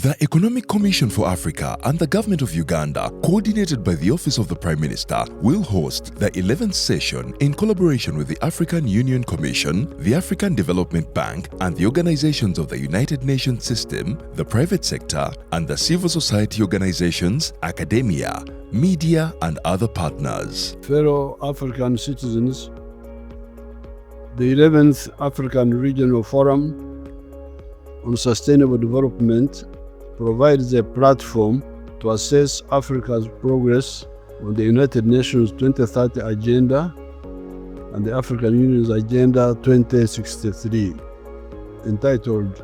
The Economic Commission for Africa and the Government of Uganda, coordinated by the Office of the Prime Minister, will host the 11th session in collaboration with the African Union Commission, the African Development Bank, and the organizations of the United Nations System, the private sector, and the civil society organizations, academia, media, and other partners. Fellow African citizens, the 11th African Regional Forum on Sustainable Development provides a platform to assess Africa's progress on the United Nations 2030 Agenda and the African Union's Agenda 2063, entitled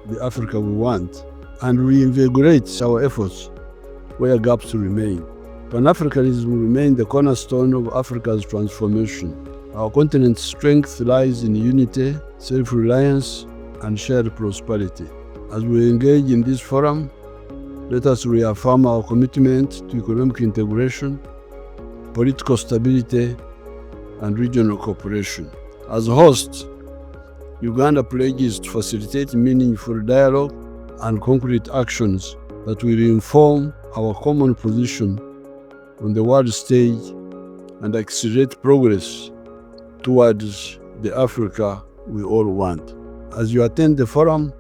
The Africa We Want, and reinvigorates our efforts where gaps remain. Pan-Africanism will remain the cornerstone of Africa's transformation. Our continent's strength lies in unity, self-reliance, and shared prosperity. As we engage in this forum, let us reaffirm our commitment to economic integration, political stability, and regional cooperation. As host, Uganda pledges to facilitate meaningful dialogue and concrete actions that will inform our common position on the world stage and accelerate progress towards the Africa we all want. As you attend the forum,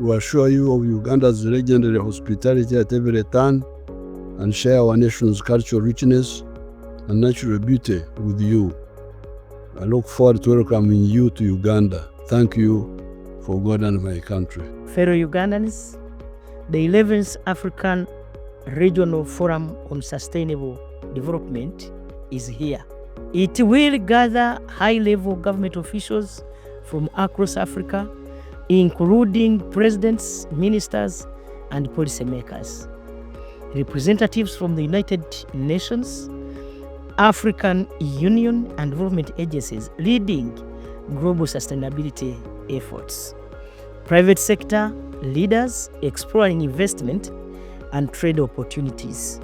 we assure you of Uganda's legendary hospitality at every turn and share our nation's cultural richness and natural beauty with you. I look forward to welcoming you to Uganda. Thank you for God and my country. Fellow Ugandans, the 11th African Regional Forum on Sustainable Development is here. It will gather high-level government officials from across Africa, including presidents, ministers, and policymakers, representatives from the United Nations, African Union, and development agencies leading global sustainability efforts, private sector leaders exploring investment and trade opportunities,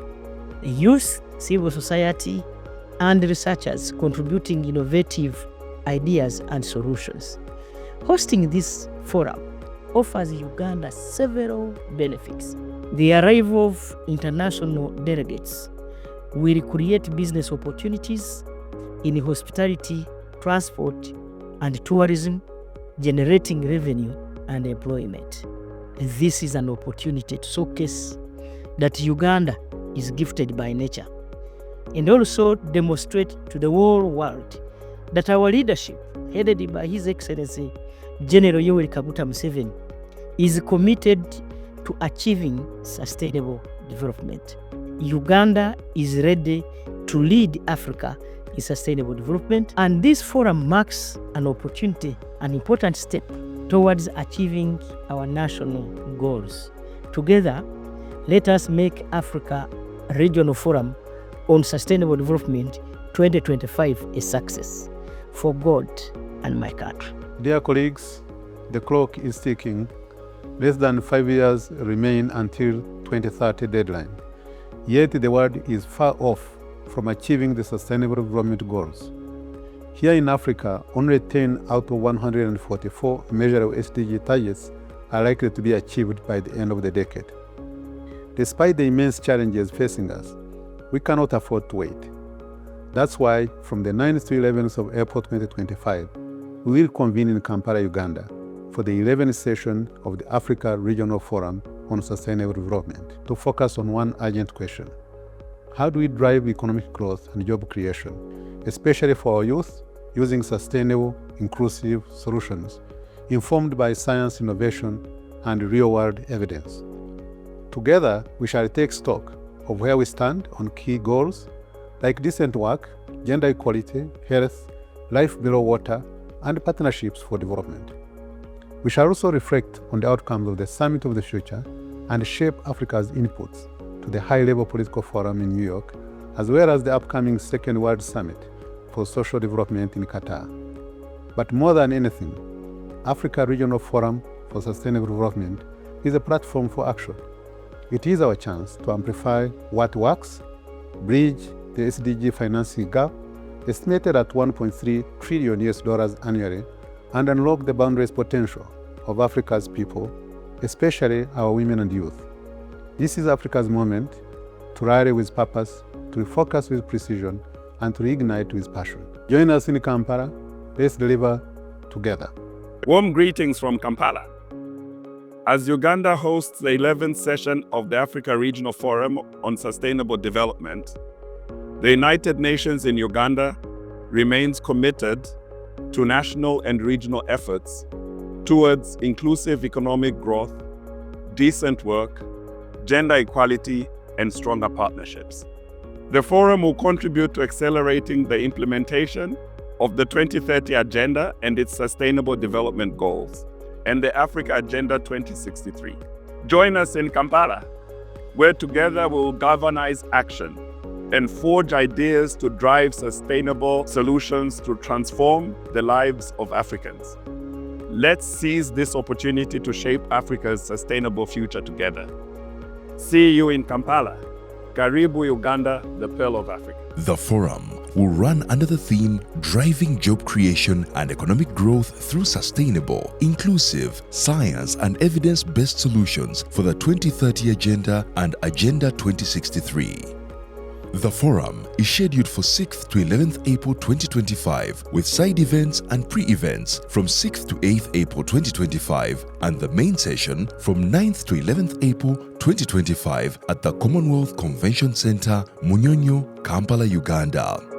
youth, civil society, and researchers contributing innovative ideas and solutions. Hosting this forum offers Uganda several benefits. The arrival of international delegates will create business opportunities in hospitality, transport, and tourism, generating revenue and employment. This is an opportunity to showcase that Uganda is gifted by nature, and also demonstrate to the whole world that our leadership, headed by His Excellency General Yoweri Museveni, is committed to achieving sustainable development. Uganda is ready to lead Africa in sustainable development, and this forum marks an opportunity, an important step towards achieving our national goals. Together, let us make Africa Regional Forum on Sustainable Development 2025 a success for God and my country. Dear colleagues, the clock is ticking. Less than 5 years remain until 2030 deadline. Yet the world is far off from achieving the Sustainable Development Goals. Here in Africa, only 10 out of 144 measurable SDG targets are likely to be achieved by the end of the decade. Despite the immense challenges facing us, we cannot afford to wait. That's why, from the 9th to 11th of April 2025, we will convene in Kampala, Uganda, for the 11th session of the Africa Regional Forum on Sustainable Development to focus on one urgent question: how do we drive economic growth and job creation, especially for our youth, using sustainable, inclusive solutions informed by science, innovation, and real-world evidence? Together, we shall take stock of where we stand on key goals like decent work, gender equality, health, life below water, and partnerships for development. We shall also reflect on the outcomes of the Summit of the Future and shape Africa's inputs to the high-level political forum in New York, as well as the upcoming Second World Summit for Social Development in Qatar. But more than anything, Africa Regional Forum for Sustainable Development is a platform for action. It is our chance to amplify what works, bridge the SDG financing gap, estimated at $1.3 trillion annually, and unlock the boundless potential of Africa's people especially our women and youth. This is Africa's moment to rally with purpose, to refocus with precision, and to reignite with passion. Join us in Kampala. Let's deliver together. Warm greetings from Kampala. As Uganda hosts the 11th session of the Africa Regional Forum on Sustainable Development, the United Nations in Uganda remains committed to national and regional efforts towards inclusive economic growth, decent work, gender equality, and stronger partnerships. The forum will contribute to accelerating the implementation of the 2030 Agenda and its Sustainable Development Goals, and the Africa Agenda 2063. Join us in Kampala, where together we will galvanize action and forge ideas to drive sustainable solutions to transform the lives of Africans. Let's seize this opportunity to shape Africa's sustainable future together. See you in Kampala. Karibu Uganda, the Pearl of Africa. The forum will run under the theme Driving Job Creation and Economic Growth Through Sustainable, Inclusive, Science and Evidence-Based Solutions for the 2030 Agenda and Agenda 2063. The forum is scheduled for 6th to 11th April 2025 with side events and pre-events from 6th to 8th April 2025 and the main session from 9th to 11th April 2025 at the Commonwealth Convention Center, Munyonyo, Kampala, Uganda.